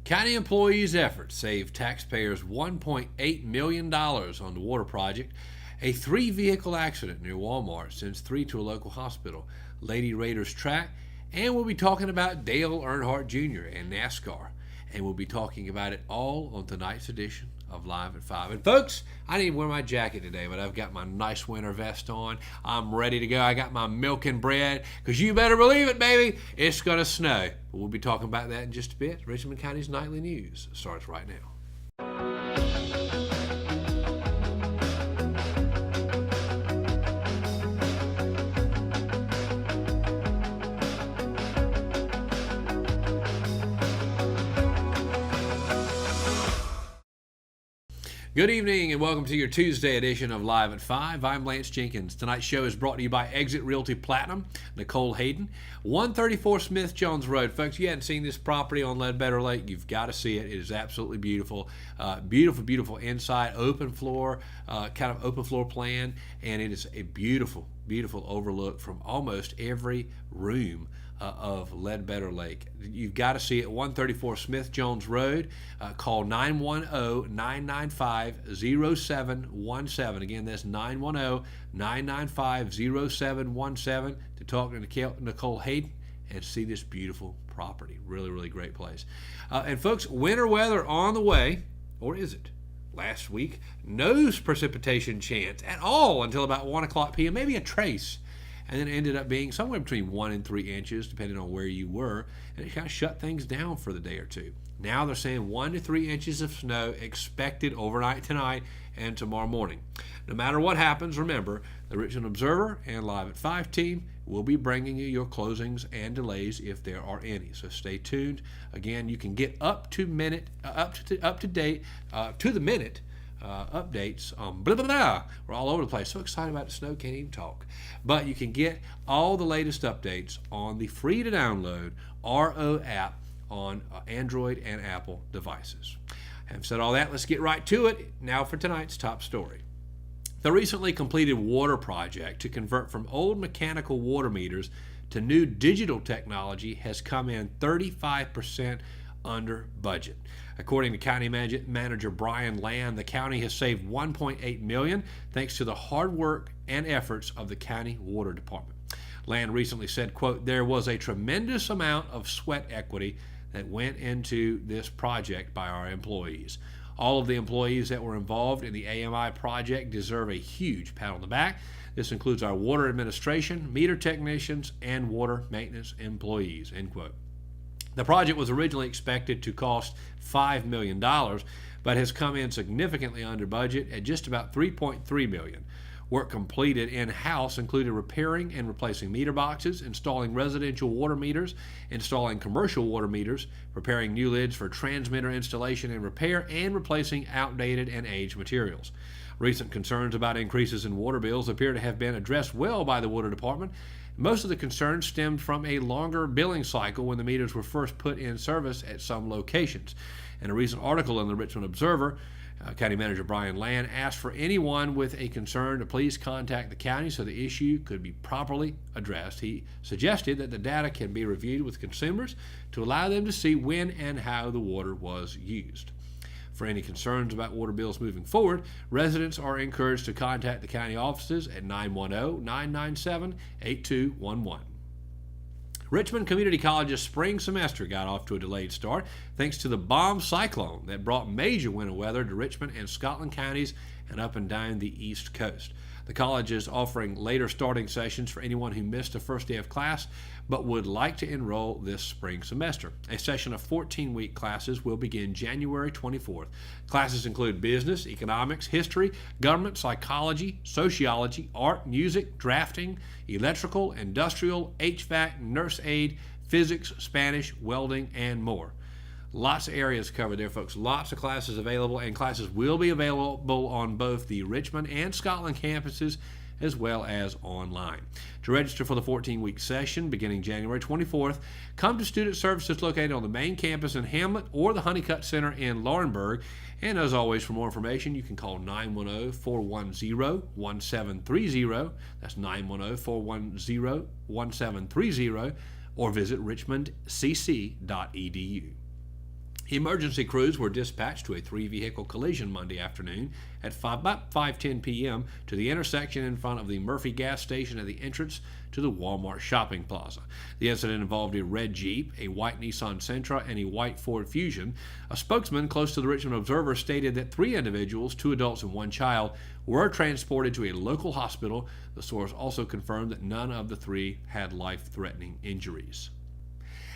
County employees' efforts saved taxpayers $1.8 million on the water project. A 3-vehicle accident near Walmart sends 3 to a local hospital. Lady Raiders track. And we'll be talking about Dale Earnhardt Jr. and NASCAR. And we'll be talking about it all on tonight's edition of Live at 5. And folks, I didn't wear my jacket today, but I've got my nice winter vest on. I'm ready to go. I got my milk and bread, because you better believe it, baby, it's going to snow. We'll be talking about that in just a bit. Richmond County's Nightly News starts right now. Good evening and welcome to your Tuesday edition of Live at 5. I'm Lance Jenkins. Tonight's show is brought to you by Exit Realty Platinum, Nicole Hayden, 134 Smith Jones Road. Folks, you hadn't seen this property on Ledbetter Lake, you've got to see it. It is absolutely beautiful. Beautiful inside, open floor, kind of open floor plan, and it is a beautiful overlook from almost every room of Ledbetter Lake. You've got to see it, 134 Smith Jones Road. Call 910-995-0717. Again, that's 910-995-0717 to talk to Nicole Hayden and see this beautiful property. Really great place. And folks, winter weather on the way, or is it? Last week, no precipitation chance at all until about 1 o'clock p.m., maybe a trace. And then it ended up being somewhere between 1 and 3 inches, depending on where you were, and it kind of shut things down for the day or two. Now they're saying 1 to 3 inches of snow expected overnight tonight and tomorrow morning. No matter what happens, remember, the Richmond Observer and Live at 5 team will be bringing you your closings and delays if there are any. So stay tuned. Again, you can get up to the minute updates on blah, blah, blah. We're all over the place. So excited about the snow, can't even talk. But you can get all the latest updates on the free to download RO app on Android and Apple devices. Having said all that, let's get right to it. Now for tonight's top story. The recently completed water project to convert from old mechanical water meters to new digital technology has come in 35% under budget. According to County Manager Brian Land, the county has saved $1.8 million thanks to the hard work and efforts of the county water department. Land recently said, quote, "There was a tremendous amount of sweat equity that went into this project by our employees. All of the employees that were involved in the AMI project deserve a huge pat on the back. This includes our water administration, meter technicians, and water maintenance employees," end quote. The project was originally expected to cost $5 million, but has come in significantly under budget at just about $3.3 million. Work completed in-house included repairing and replacing meter boxes, installing residential water meters, installing commercial water meters, preparing new lids for transmitter installation and repair, and replacing outdated and aged materials. Recent concerns about increases in water bills appear to have been addressed well by the water department. Most of the concerns stemmed from a longer billing cycle when the meters were first put in service at some locations. In a recent article in the Richmond Observer, County Manager Brian Land asked for anyone with a concern to please contact the county so the issue could be properly addressed. He suggested that the data can be reviewed with consumers to allow them to see when and how the water was used. For any concerns about water bills moving forward, residents are encouraged to contact the county offices at 910-997-8211. Richmond Community College's spring semester got off to a delayed start thanks to the bomb cyclone that brought major winter weather to Richmond and Scotland counties and up and down the East Coast. The college is offering later starting sessions for anyone who missed the first day of class but would like to enroll this spring semester. A session of 14-week classes will begin January 24th. Classes include business, economics, history, government, psychology, sociology, art, music, drafting, electrical, industrial, HVAC, nurse aid, physics, Spanish, welding, and more. Lots of areas covered there, folks. Lots of classes available, and classes will be available on both the Richmond and Scotland campuses as well as online. To register for the 14-week session beginning January 24th, come to Student Services located on the main campus in Hamlet or the Honeycutt Center in Laurinburg. And as always, for more information, you can call 910-410-1730. That's 910-410-1730, or visit richmondcc.edu. Emergency crews were dispatched to a 3-vehicle collision Monday afternoon at about 5:10 p.m. to the intersection in front of the Murphy gas station at the entrance to the Walmart shopping plaza. The incident involved a red Jeep, a white Nissan Sentra, and a white Ford Fusion. A spokesman close to the Richmond Observer stated that 3 individuals, 2 adults and 1 child, were transported to a local hospital. The source also confirmed that none of the 3 had life-threatening injuries.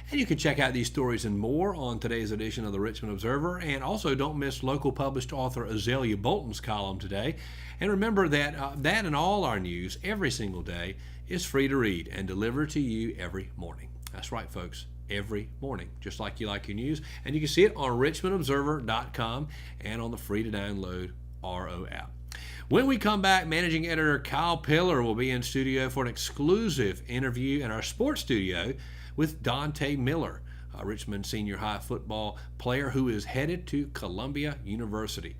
And you can check out these stories and more on today's edition of the Richmond Observer. And also don't miss local published author Azalea Bolton's column today. And remember that that and all our news every single day is free to read and delivered to you every morning. That's right, folks. Every morning, just like you like your news. And you can see it on richmondobserver.com and on the free-to-download RO app. When we come back, managing editor Kyle Pillar will be in studio for an exclusive interview in our sports studio with Dante Miller, a Richmond senior high football player who is headed to Columbia University.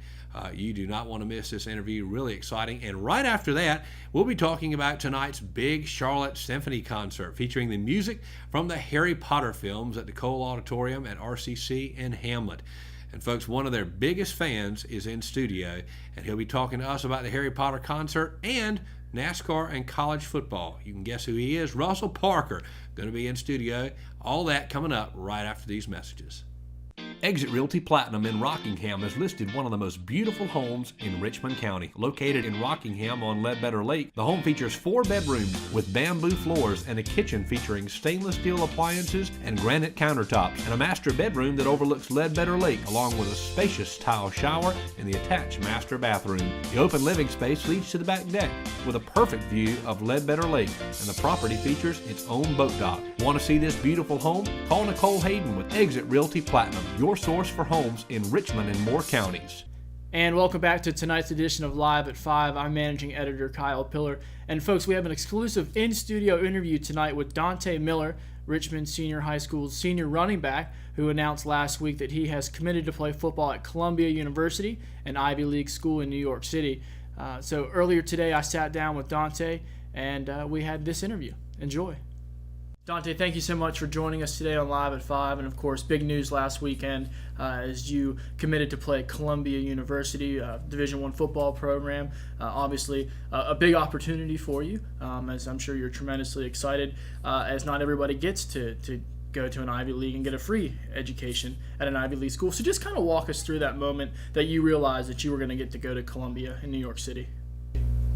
You do not want to miss this interview. Really exciting. And right after that, we'll be talking about tonight's big Charlotte Symphony concert featuring the music from the Harry Potter films at the Cole Auditorium at RCC in Hamlet. And folks, one of their biggest fans is in studio, and he'll be talking to us about the Harry Potter concert and NASCAR and college football. You can guess who he is. Russell Parker, going to be in studio. All that coming up right after these messages. Exit Realty Platinum in Rockingham has listed one of the most beautiful homes in Richmond County. Located in Rockingham on Ledbetter Lake, the home features 4 bedrooms with bamboo floors and a kitchen featuring stainless steel appliances and granite countertops, and a master bedroom that overlooks Ledbetter Lake, along with a spacious tile shower and the attached master bathroom. The open living space leads to the back deck with a perfect view of Ledbetter Lake, and the property features its own boat dock. Want to see this beautiful home? Call Nicole Hayden with Exit Realty Platinum, your source for homes in Richmond and Moore counties. And welcome back to tonight's edition of Live at 5. I'm managing editor Kyle Pillar. And folks, we have an exclusive in-studio interview tonight with Dante Miller, Richmond Senior High School's senior running back, who announced last week that he has committed to play football at Columbia University, an Ivy League school in New York City. So earlier today, I sat down with Dante, and we had this interview. Enjoy. Dante, thank you so much for joining us today on Live at 5. And, of course, big news last weekend as you committed to play at Columbia University, Division I football program. Obviously, a big opportunity for you, as I'm sure you're tremendously excited, as not everybody gets to go to an Ivy League and get a free education at an Ivy League school. So just kind of walk us through that moment that you realized that you were going to get to go to Columbia in New York City.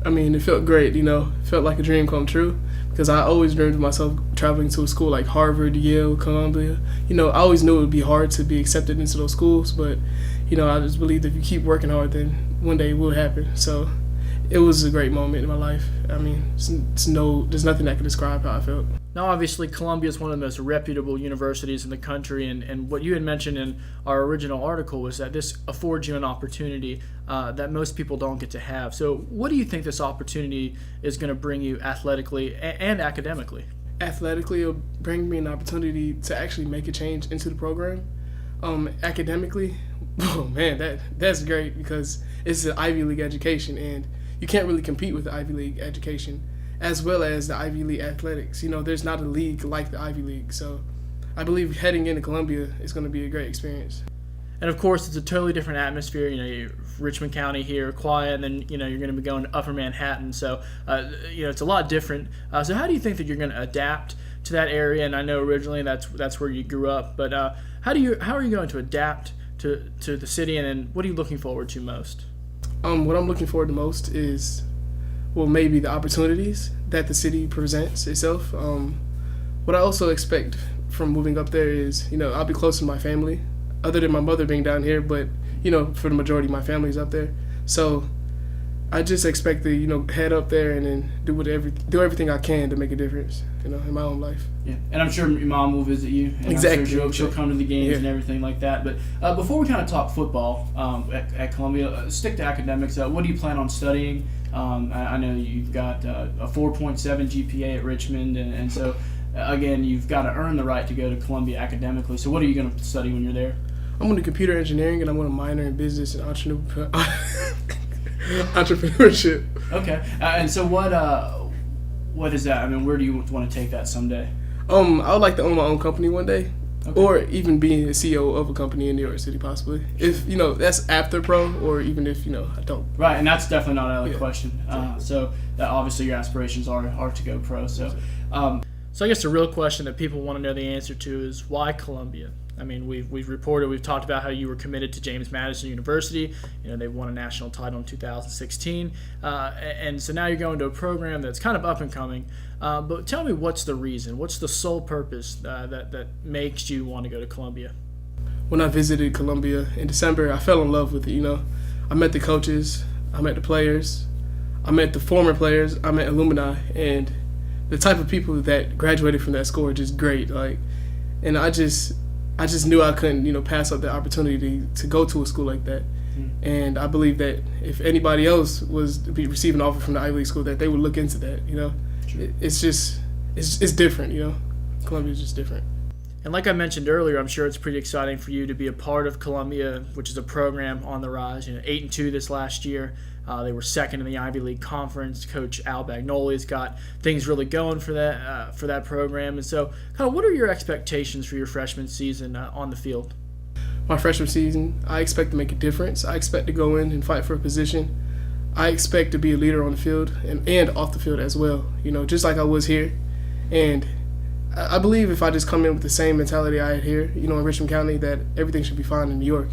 I mean, it felt great, It felt like a dream come true because I always dreamed of myself traveling to a school like Harvard, Yale, Columbia. I always knew it would be hard to be accepted into those schools, but, I just believed if you keep working hard, then one day it will happen. So it was a great moment in my life. I mean, there's nothing that can describe how I felt. Now, obviously, Columbia is one of the most reputable universities in the country, and what you had mentioned in our original article was that this affords you an opportunity that most people don't get to have. So what do you think this opportunity is going to bring you athletically and academically? Athletically, it'll bring me an opportunity to actually make a change into the program. Academically, oh man, that's great because it's an Ivy League education, and you can't really compete with the Ivy League education as well as the Ivy League athletics. There's not a league like the Ivy League. So I believe heading into Columbia is going to be a great experience. And, of course, it's a totally different atmosphere. Richmond County here, quiet, and then, you're going to be going to Upper Manhattan. So, it's a lot different. So how do you think that you're going to adapt to that area? And I know originally that's where you grew up. But how are you going to adapt to the city? And then what are you looking forward to most? What I'm looking forward to most is, maybe the opportunities that the city presents itself. What I also expect from moving up there is, I'll be close to my family, other than my mother being down here, but, for the majority, my family's up there. So I just expect to, head up there and then do everything I can to make a difference, in my own life. Yeah, and I'm sure your mom will visit you. And exactly. I'm sure she'll come to the games and everything like that. But before we kind of talk football at Columbia, stick to academics. What do you plan on studying? I know you've got a 4.7 GPA at Richmond, and so, again, you've got to earn the right to go to Columbia academically. So what are you going to study when you're there? I'm going to computer engineering, and I'm going to minor in business and entrepreneurship. Okay. And so what is that? I mean, where do you want to take that someday? I would like to own my own company one day. or even being a CEO of a company in New York City, possibly. If that's after pro, or even if I don't. Right, and that's definitely not out of the question. So that obviously your aspirations are to go pro. So, so I guess the real question that people want to know the answer to is why Columbia? I mean, we've talked about how you were committed to James Madison University. They won a national title in 2016, and so now you're going to a program that's kind of up and coming. But tell me, what's the reason? What's the sole purpose that makes you want to go to Columbia? When I visited Columbia in December, I fell in love with it. I met the coaches, I met the players, I met the former players, I met alumni, and the type of people that graduated from that school are just great. And I just knew I couldn't, pass up the opportunity to go to a school like that. And I believe that if anybody else was to be receiving an offer from the Ivy League school, that they would look into that. Sure. It's different. Columbia's just different. And like I mentioned earlier, I'm sure it's pretty exciting for you to be a part of Columbia, which is a program on the rise. 8-2 this last year. They were second in the Ivy League Conference. Coach Al Bagnoli's got things really going for that program. And so, kind of, what are your expectations for your freshman season on the field? My freshman season, I expect to make a difference. I expect to go in and fight for a position. I expect to be a leader on the field and off the field as well. Just like I was here. And I believe if I just come in with the same mentality I had here, in Richmond County, that everything should be fine in New York.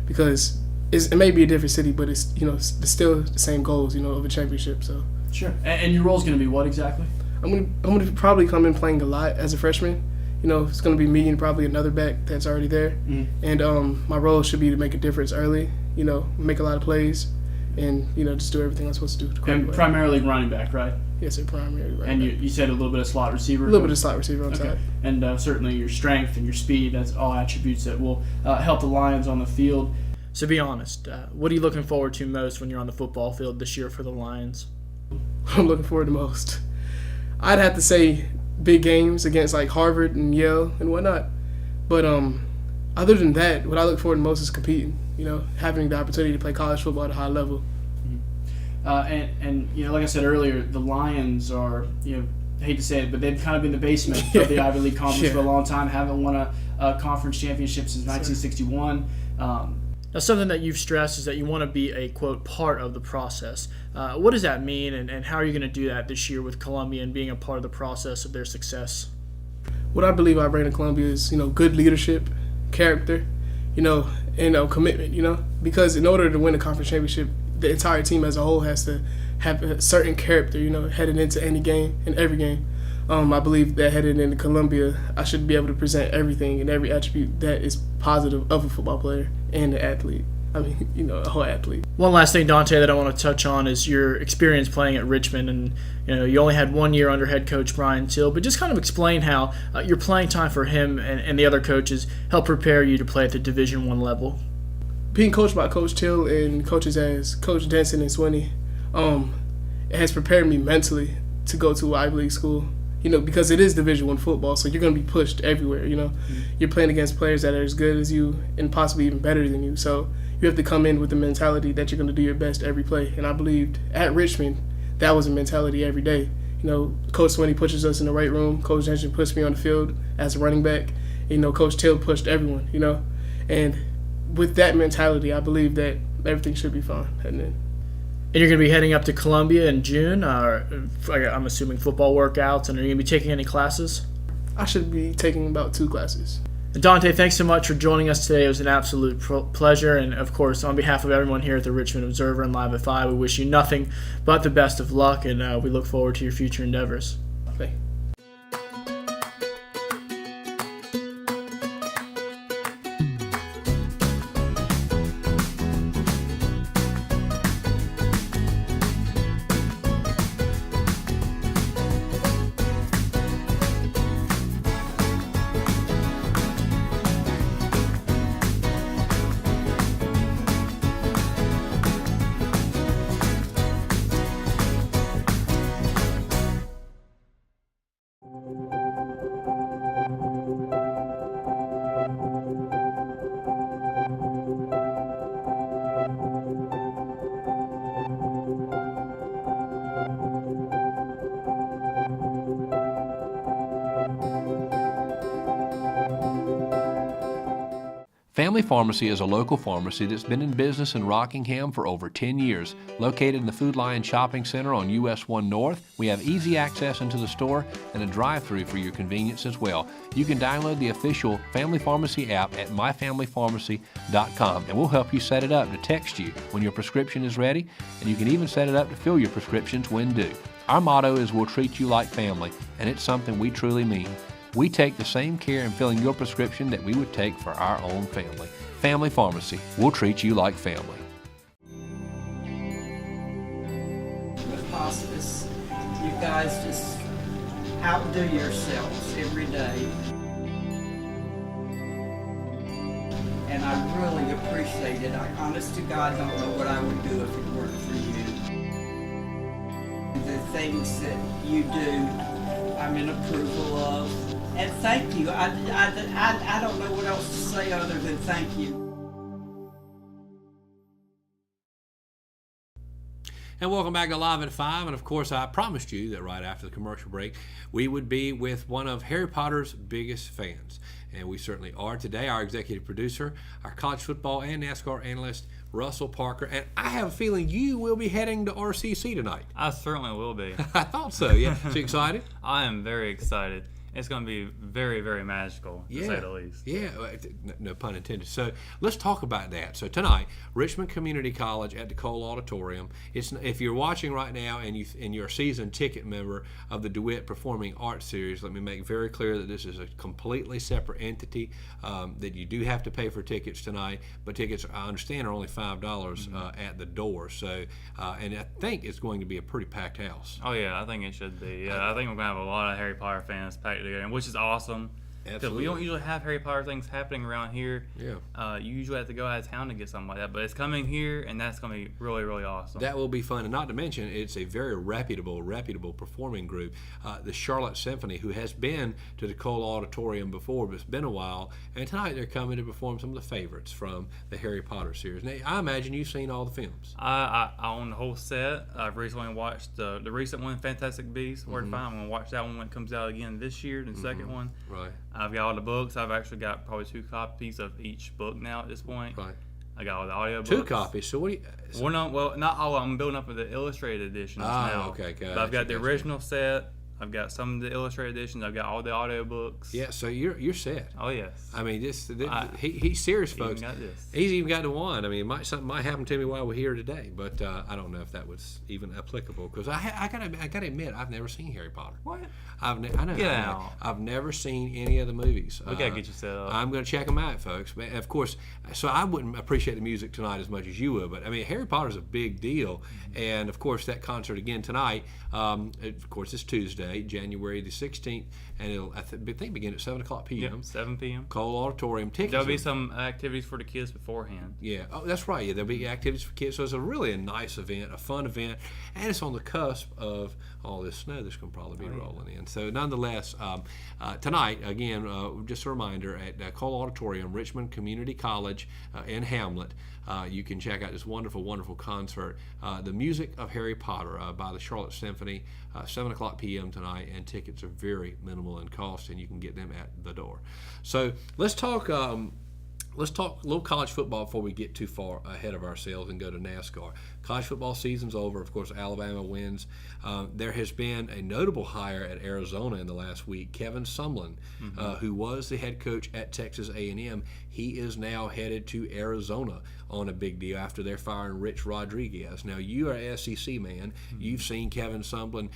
Because it may be a different city, but it's it's still the same goals, of a championship. So sure. And your role is going to be what exactly? I'm gonna probably come in playing a lot as a freshman. It's going to be me and probably another back that's already there. And my role should be to make a difference early. Make a lot of plays, and just do everything I'm supposed to do. And primarily running back, right? Yes, sir, primarily running And back. you said a little bit of slot receiver. A little bit of slot receiver on Okay. top. And certainly your strength and your speed. That's all attributes that will help the Lions on the field. So be honest, what are you looking forward to most when you're on the football field this year for the Lions? I'm looking forward to most. I'd have to say big games against like Harvard and Yale and whatnot. But other than that, what I look forward to most is competing. Having the opportunity to play college football at a high level. And like I said earlier, the Lions are, I hate to say it, but they've kind of been the basement of the Ivy League Conference for a long time. Haven't won a conference championship since 1961. Now, something that you've stressed is that you want to be a, quote, part of the process. What does that mean, and how are you going to do that this year with Columbia and being a part of the process of their success? What I believe I bring to Columbia is, good leadership, character, and commitment, because in order to win a conference championship, the entire team as a whole has to have a certain character, heading into any game and every game. I believe that heading into Columbia, I should be able to present everything and every attribute that is positive of a football player and an athlete. I mean, a whole athlete. One last thing, Dante, that I want to touch on is your experience playing at Richmond. And, you only had 1 year under head coach Brian Till, but just kind of explain how your playing time for him and the other coaches helped prepare you to play at the Division I level. Being coached by Coach Till and coaches as Coach Denson and Swinney, it has prepared me mentally to go to an Ivy League school. Because it is Division I football, so you're going to be pushed everywhere, You're playing against players that are as good as you and possibly even better than you. So you have to come in with the mentality that you're going to do your best every play. And I believed at Richmond, that was a mentality every day. Coach Swinney pushes us in the right room. Coach Jensen pushed me on the field as a running back. Coach Till pushed everyone, And with that mentality, I believe that everything should be fine. And you're going to be heading up to Columbia in June, I'm assuming football workouts, and are you going to be taking any classes? I should be taking about 2 classes. And Dante, thanks so much for joining us today. It was an absolute pleasure. And, of course, on behalf of everyone here at the Richmond Observer and Live at 5, we wish you nothing but the best of luck, and we look forward to your future endeavors. Thank you. Family Pharmacy is a local pharmacy that's been in business in Rockingham for over 10 years. Located in the Food Lion Shopping Center on US 1 North, we have easy access into the store and a drive-thru for your convenience as well. You can download the official Family Pharmacy app at myfamilypharmacy.com, and we'll help you set it up to text you when your prescription is ready, and you can even set it up to fill your prescriptions when due. Our motto is we'll treat you like family, and it's something we truly mean. We take the same care in filling your prescription that we would take for our own family. Family Pharmacy, we'll treat you like family. With hospice, you guys just outdo yourselves every day. And I really appreciate it. I honest to God don't know what I would do if it weren't for you. The things that you do, I'm in approval of. And thank you. I don't know what else to say other than thank you. And welcome back to Live at 5. And of course, I promised you that right after the commercial break, we would be with one of Harry Potter's biggest fans. And we certainly are today. Our executive producer, our college football and NASCAR analyst, Russell Parker. And I have a feeling you will be heading to RCC tonight. I certainly will be. I thought so, yeah. So you excited? I am very excited. It's going to be very, very magical, to say the least. Yeah, no pun intended. So let's talk about that. So tonight, Richmond Community College at the Cole Auditorium. If you're watching right now and you're a season ticket member of the DeWitt Performing Arts Series, let me make very clear that this is a completely separate entity, that you do have to pay for tickets tonight, but tickets, I understand, are only $5 at the door. So, and I think it's going to be a pretty packed house. Oh, yeah, I think it should be. Yeah, I think we're going to have a lot of Harry Potter fans packed together, which is awesome. Because we don't usually have Harry Potter things happening around here. Yeah. You usually have to go out of town to get something like that. But it's coming here, and that's going to be really, really awesome. That will be fun. And not to mention, it's a very reputable performing group. The Charlotte Symphony, who has been to the Cole Auditorium before, but it's been a while. And tonight they're coming to perform some of the favorites from the Harry Potter series. Now, I imagine you've seen all the films. I own the whole set. I've recently watched the recent one, Fantastic Beasts, Where to Find. I'm going to watch that one when it comes out again this year, the second one. Right. I've got all the books. I've actually got probably 2 copies of each book now at this point. Right. I got all the audio books. 2 copies. So what do you... Well, no, not all. I'm building up with the illustrated editions now. Okay, gotcha. But I've got the original set. I've got some of the illustrated editions. I've got all the audio books. Yeah, so you're set. Oh, yes. I mean, he's serious, folks. Even got this. He's even got the one. I mean, something might happen to me while we're here today, but I don't know if that was even applicable, because I gotta admit, I've never seen Harry Potter. What? I've never seen any of the movies. We gotta get you set up. I'm gonna check them out, folks. But of course, so I wouldn't appreciate the music tonight as much as you would, but I mean, Harry Potter's a big deal, and of course, that concert again tonight. Of course, it's Tuesday, January the 16th, and it'll I think begin at 7:00 p.m. Yep, 7 p.m. Cole Auditorium. Tickets. There'll be some activities for the kids beforehand. Yeah, oh, that's right. Yeah, there'll be activities for kids. So it's a really a nice event, a fun event, and it's on the cusp of all this snow that's going to probably be rolling in. So nonetheless, tonight, again, just a reminder, at Cole Auditorium, Richmond Community College in Hamlet, you can check out this wonderful, wonderful concert, The Music of Harry Potter by the Charlotte Symphony, 7:00 p.m. tonight, and tickets are very minimal in cost, and you can get them at the door. So let's talk a little college football before we get too far ahead of ourselves and go to NASCAR. College football season's over. Of course, Alabama wins. There has been a notable hire at Arizona in the last week. Kevin Sumlin, who was the head coach at Texas A&M, he is now headed to Arizona on a big deal after they're firing Rich Rodriguez. Now, you are an SEC man. You've seen Kevin Sumlin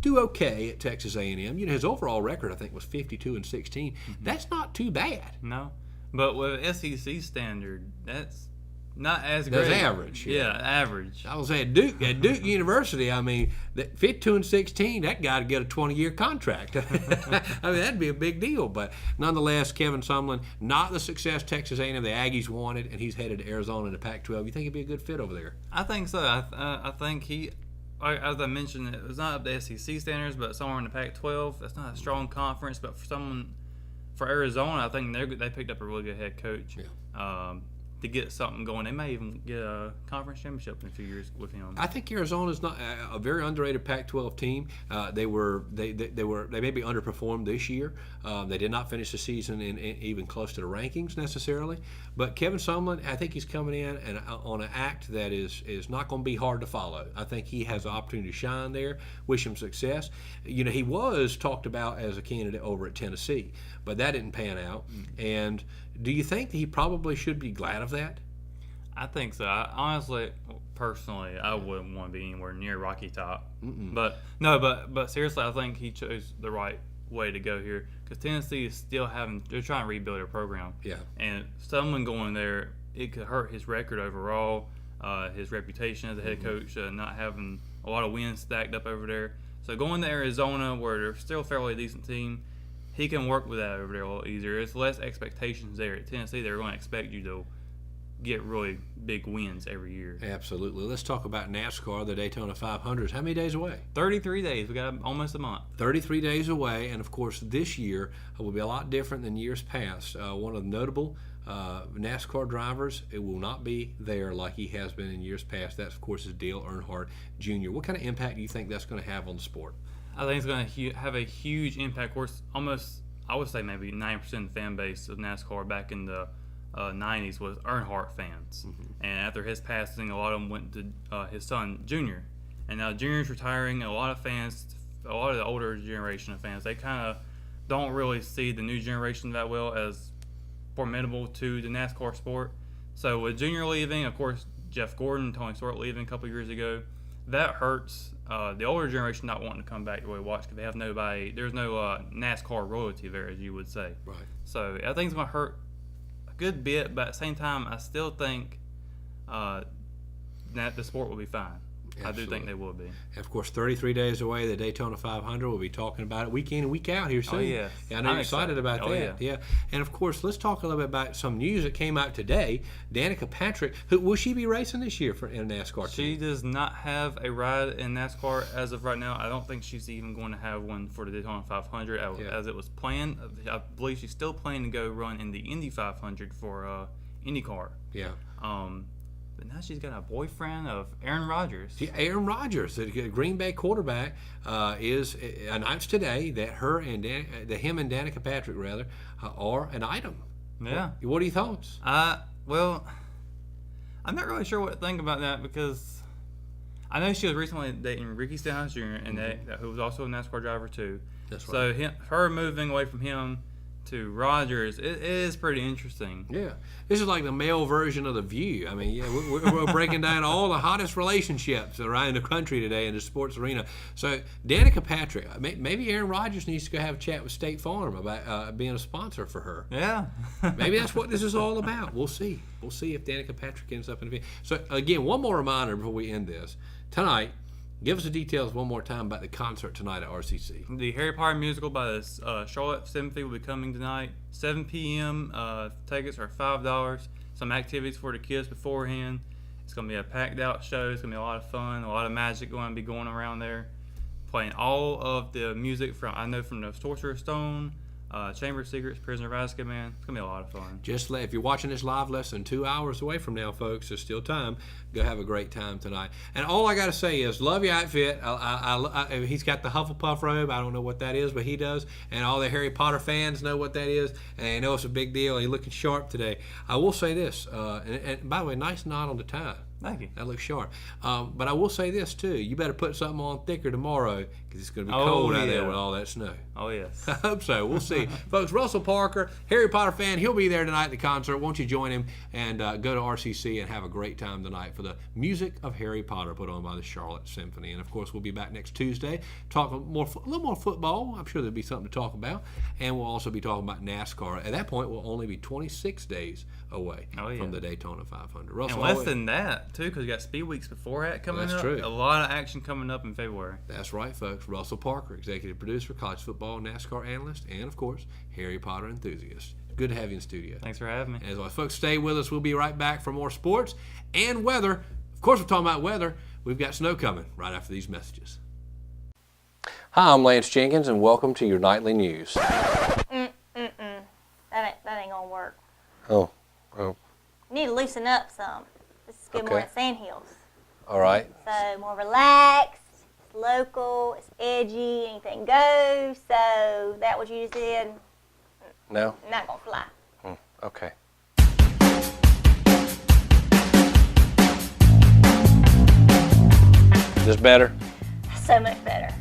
do okay at Texas A&M. You know, his overall record, I think, was 52-16. That's not too bad. No. But with SEC standard, that's not as great. That's average. Yeah, average. I was at Duke University. I mean, that 52-16, that guy would get a 20-year contract. I mean, that'd be a big deal. But nonetheless, Kevin Sumlin, not the success Texas A&M the Aggies wanted, and he's headed to Arizona in the Pac-12. You think he'd be a good fit over there? I think so. I think he, as I mentioned, it was not up to SEC standards, but somewhere in the Pac-12. That's not a strong conference, but for Arizona, I think they picked up a really good head coach. Yeah. to get something going. They may even get a conference championship in a few years with him. I think Arizona's not a very underrated Pac-12 team. They maybe underperformed this year. They did not finish the season in even close to the rankings necessarily. But Kevin Sumlin, I think he's coming in and on an act that is not going to be hard to follow. I think he has the opportunity to shine there. Wish him success. He was talked about as a candidate over at Tennessee, but that didn't pan out. And do you think that he probably should be glad of that? I think so. Honestly, personally, I wouldn't want to be anywhere near Rocky Top. But seriously, I think he chose the right way to go here because Tennessee is still they're trying to rebuild their program. Yeah. And someone going there, it could hurt his record overall, his reputation as a head coach, not having a lot of wins stacked up over there. So going to Arizona, where they're still a fairly decent team, he can work with that over there a little easier. There's less expectations there. At Tennessee, they're going to expect you to get really big wins every year. Absolutely. Let's talk about NASCAR, the Daytona 500. How many days away? 33 days. We got almost a month. 33 days away, and of course this year will be a lot different than years past. One of the notable NASCAR drivers, it will not be there like he has been in years past. That, of course, is Dale Earnhardt Jr. What kind of impact do you think that's going to have on the sport? I think it's going to have a huge impact. Of course, almost, I would say maybe 90% of the fan base of NASCAR back in the 90s was Earnhardt fans. And after his passing, a lot of them went to his son, Junior. And now Junior's retiring, and a lot of the older generation of fans, they kind of don't really see the new generation that well as formidable to the NASCAR sport. So with Junior leaving, of course, Jeff Gordon, Tony Stewart leaving a couple years ago, that hurts the older generation not wanting to come back to really watch because they have nobody. There's no NASCAR royalty there, as you would say. Right. So I think it's going to hurt a good bit, but at the same time, I still think that the sport will be fine. Absolutely. I do think they will be. And of course, 33 days away, the Daytona 500. We'll be talking about it week in and week out here soon. Oh, yes. Yeah, I know you're I'm excited about that. Yeah. And of course, let's talk a little bit about some news that came out today. Danica Patrick, will she be racing this year in a NASCAR She team? does not have a ride in NASCAR as of right now. I don't think she's even going to have one for the Daytona 500 as it was planned. I believe she's still planning to go run in the Indy 500 for IndyCar. Yeah. But now she's got a boyfriend of Aaron Rodgers. Yeah, Aaron Rodgers, the Green Bay quarterback, is announced today that him and Danica Patrick are an item. Yeah. What are your thoughts? Well, I'm not really sure what to think about that because I know she was recently dating Ricky Stenhouse Jr. and who was also a NASCAR driver too. That's right. So her moving away from him to Rodgers, it is pretty interesting. Yeah, this is like the male version of The View. I mean, yeah, we're breaking down all the hottest relationships around the country today in the sports arena. So Danica Patrick, maybe Aaron Rodgers needs to go have a chat with State Farm about being a sponsor for her. Yeah. Maybe that's what this is all about. We'll see. We'll see if Danica Patrick ends up in the video. So again, one more reminder before we end this. Tonight, give us the details one more time about the concert tonight at RCC. The Harry Potter musical by the Charlotte Symphony will be coming tonight, 7 p.m. Tickets are $5. Some activities for the kids beforehand. It's going to be a packed out show. It's going to be a lot of fun, a lot of magic going to be going around there. Playing all of the music from the Sorcerer's Stone, Chamber of Secrets, Prisoner of Azkaban. It's going to be a lot of fun. If you're watching this live less than 2 hours away from now, folks, there's still time. Go have a great time tonight. And all I got to say is, love your outfit. He's got the Hufflepuff robe. I don't know what that is, but he does. And all the Harry Potter fans know what that is. And they know it's a big deal. He's looking sharp today. I will say this, and by the way, nice knot on the tie. Thank you. That looks sharp. But I will say this, too. You better put something on thicker tomorrow because it's going to be cold out there with all that snow. Oh, yes. I hope so. We'll see. Folks, Russell Parker, Harry Potter fan, he'll be there tonight at the concert. Won't you join him and go to RCC and have a great time tonight for the music of Harry Potter put on by the Charlotte Symphony. And, of course, we'll be back next Tuesday, talk a little more football. I'm sure there'll be something to talk about. And we'll also be talking about NASCAR. At that point, we'll only be 26 days away from the Daytona 500. Russell, and less than that, too, because you got Speed Weeks before that coming up. That's true. A lot of action coming up in February. That's right, folks. Russell Parker, executive producer, college football, NASCAR analyst, and, of course, Harry Potter enthusiast. Good to have you in studio. Thanks for having me. And as always, folks, stay with us. We'll be right back for more sports and weather. Of course, we're talking about weather. We've got snow coming right after these messages. Hi, I'm Lance Jenkins, and welcome to your nightly news. That ain't gonna work. Oh. You need need to loosen up some. This is good more Okay. at Sand Hills. All right. So more relaxed, it's local, it's edgy, anything goes. So that what you just did, No? not gonna fly. Okay. This better? So much better.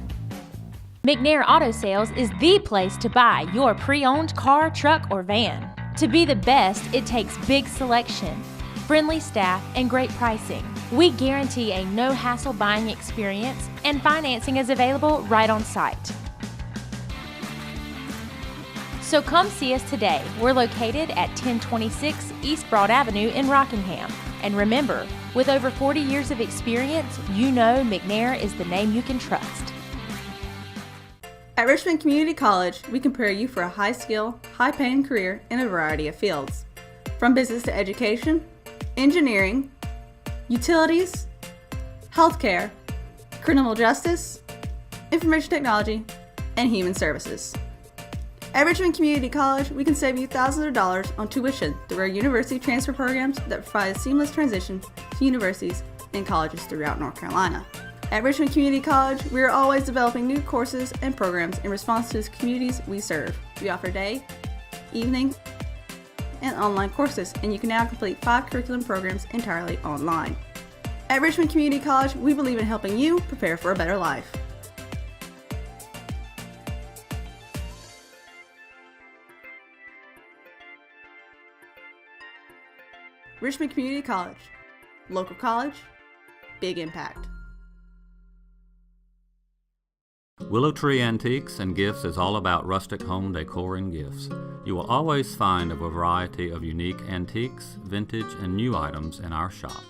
McNair Auto Sales is the place to buy your pre-owned car, truck, or van. To be the best, it takes big selection, friendly staff, and great pricing. We guarantee a no-hassle buying experience, and financing is available right on site. So come see us today. We're located at 1026 East Broad Avenue in Rockingham. And remember, with over 40 years of experience, you know McNair is the name you can trust. At Richmond Community College, we prepare you for a high-skill, high-paying career in a variety of fields. From business to education, engineering, utilities, healthcare, criminal justice, information technology, and human services. At Richmond Community College, we can save you thousands of dollars on tuition through our university transfer programs that provide a seamless transition to universities and colleges throughout North Carolina. At Richmond Community College, we are always developing new courses and programs in response to the communities we serve. We offer day, evening, and online courses, and you can now complete 5 curriculum programs entirely online. At Richmond Community College, we believe in helping you prepare for a better life. Richmond Community College. Local college, big impact. Willow Tree Antiques and Gifts is all about rustic home decor and gifts. You will always find a variety of unique antiques, vintage, and new items in our shop.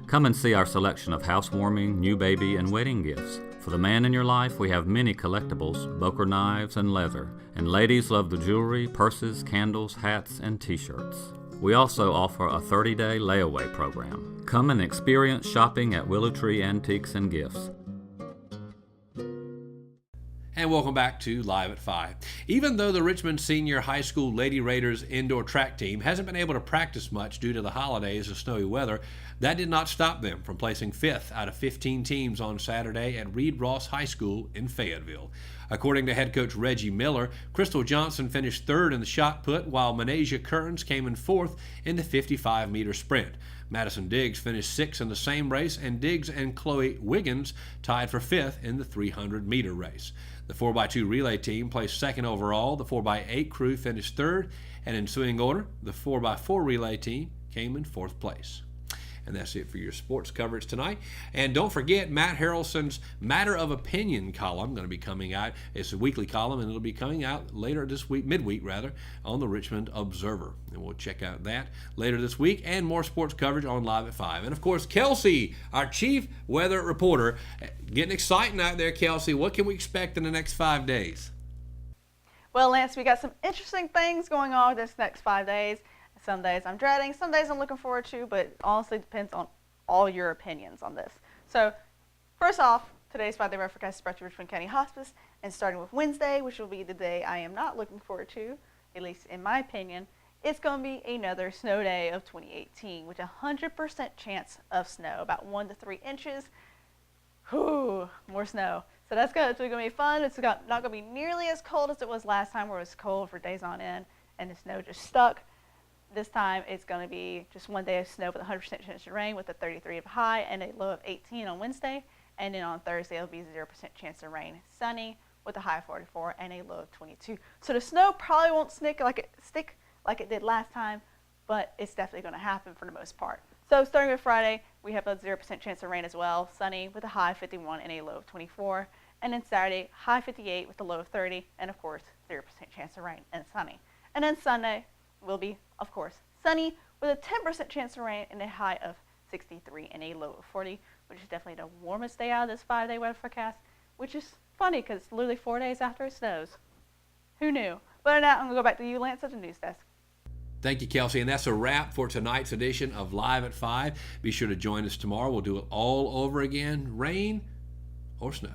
Come and see our selection of housewarming, new baby, and wedding gifts. For the man in your life, we have many collectibles, Boker knives, and leather. And ladies love the jewelry, purses, candles, hats, and t-shirts. We also offer a 30-day layaway program. Come and experience shopping at Willow Tree Antiques and Gifts. And welcome back to Live at 5. Even though the Richmond Senior High School Lady Raiders indoor track team hasn't been able to practice much due to the holidays and snowy weather, that did not stop them from placing 5th out of 15 teams on Saturday at Reed Ross High School in Fayetteville. According to head coach Reggie Miller, Crystal Johnson finished 3rd in the shot put, while Manasia Kearns came in 4th in the 55-meter sprint. Madison Diggs finished 6th in the same race, and Diggs and Chloe Wiggins tied for 5th in the 300-meter race. The 4x2 relay team placed 2nd overall. The 4x8 crew finished 3rd, and in ensuing order, the 4x4 relay team came in 4th place. And that's it for your sports coverage tonight. And don't forget, Matt Harrelson's Matter of Opinion column going to be coming out. It's a weekly column, and it'll be coming out later this week, midweek rather, on the Richmond Observer. And we'll check out that later this week, and more sports coverage on Live at 5. And of course, Kelsey, our chief weather reporter, getting exciting out there. Kelsey, what can we expect in the next 5 days? Well, Lance, we got some interesting things going on this next 5 days. Some days I'm dreading, some days I'm looking forward to, but it honestly depends on all your opinions on this. So, first off, today's 5-day weather forecast is brought to Richmond County Hospice, and starting with Wednesday, which will be the day I am not looking forward to, at least in my opinion, it's going to be another snow day of 2018, with a 100% chance of snow, about 1 to 3 inches. Whew, more snow. So that's going to be fun. It's not going to be nearly as cold as it was last time, where it was cold for days on end, and the snow just stuck. This time it's going to be just 1 day of snow with a 100% chance of rain, with a 33 of high and a low of 18 on Wednesday. And then on Thursday it'll be 0% chance of rain, sunny with a high of 44 and a low of 22. So the snow probably won't stick like it did last time, but it's definitely going to happen for the most part. So starting with Friday, we have a 0% chance of rain as well, sunny with a high of 51 and a low of 24. And then Saturday, high 58 with a low of 30, and of course 0% chance of rain and sunny. And then Sunday will be, of course, sunny with a 10% chance of rain and a high of 63 and a low of 40, which is definitely the warmest day out of this 5-day weather forecast, which is funny because it's literally 4 days after it snows. Who knew? But now I'm going to go back to you, Lance, at the news desk. Thank you, Kelsey. And that's a wrap for tonight's edition of Live at 5. Be sure to join us tomorrow. We'll do it all over again, rain or snow.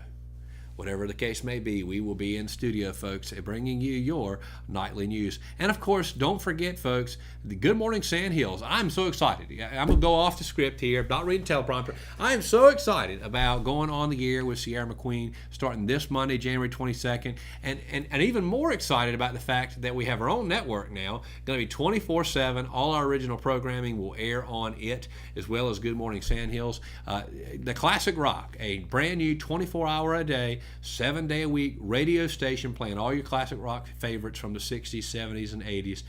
whatever the case may be, we will be in studio, folks, bringing you your nightly news. And of course, don't forget, folks, the Good Morning Sand Hills. I'm so excited. I'm going to go off the script here. I'm not reading teleprompter. I am so excited about going on the air with Sierra McQueen starting this Monday, January 22nd. And even more excited about the fact that we have our own network now. Going to be 24/7. All our original programming will air on it, as well as Good Morning Sand Hills. The Classic Rock, a brand new 24-hour-a-day, 7-day-a-week radio station playing all your classic rock favorites from the 60s, 70s, and 80s.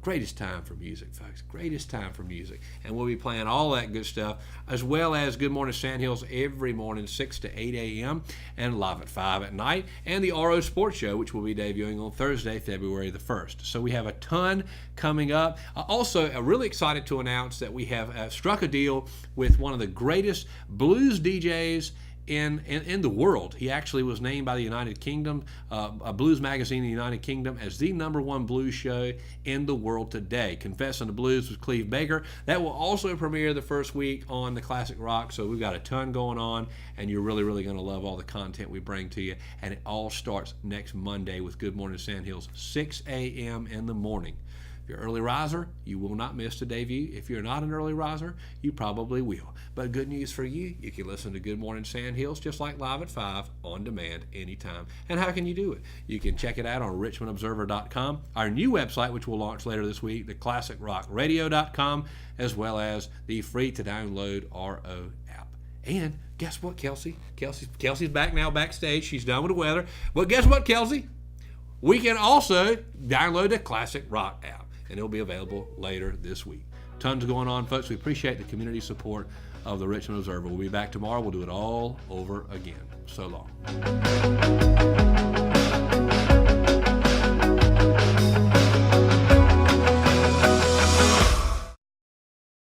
Greatest time for music, folks. Greatest time for music. And we'll be playing all that good stuff, as well as Good Morning Sand Hills every morning, 6 to 8 a.m., and live at 5 at night, and the RO Sports Show, which will be debuting on Thursday, February the 1st. So we have a ton coming up. Also, really excited to announce that we have struck a deal with one of the greatest blues DJs in the world. He actually was named by the United Kingdom, a blues magazine in the United Kingdom, as the #1 blues show in the world today. Confessing the Blues with Cleve Baker. That will also premiere the first week on the Classic Rock. So we've got a ton going on, and you're really, really going to love all the content we bring to you. And it all starts next Monday with Good Morning Sand Hills, 6 a.m. in the morning. If you're an early riser, you will not miss the debut. If you're not an early riser, you probably will. But good news for you, you can listen to Good Morning Sand Hills just like live at 5 on demand anytime. And how can you do it? You can check it out on richmondobserver.com, our new website, which will launch later this week, the classicrockradio.com, as well as the free-to-download RO app. And guess what, Kelsey? Kelsey's back now backstage. She's done with the weather. But guess what, Kelsey? We can also download the Classic Rock app, and it'll be available later this week. Tons going on, folks. We appreciate the community support of the Richmond Observer. We'll be back tomorrow. We'll do it all over again. So long.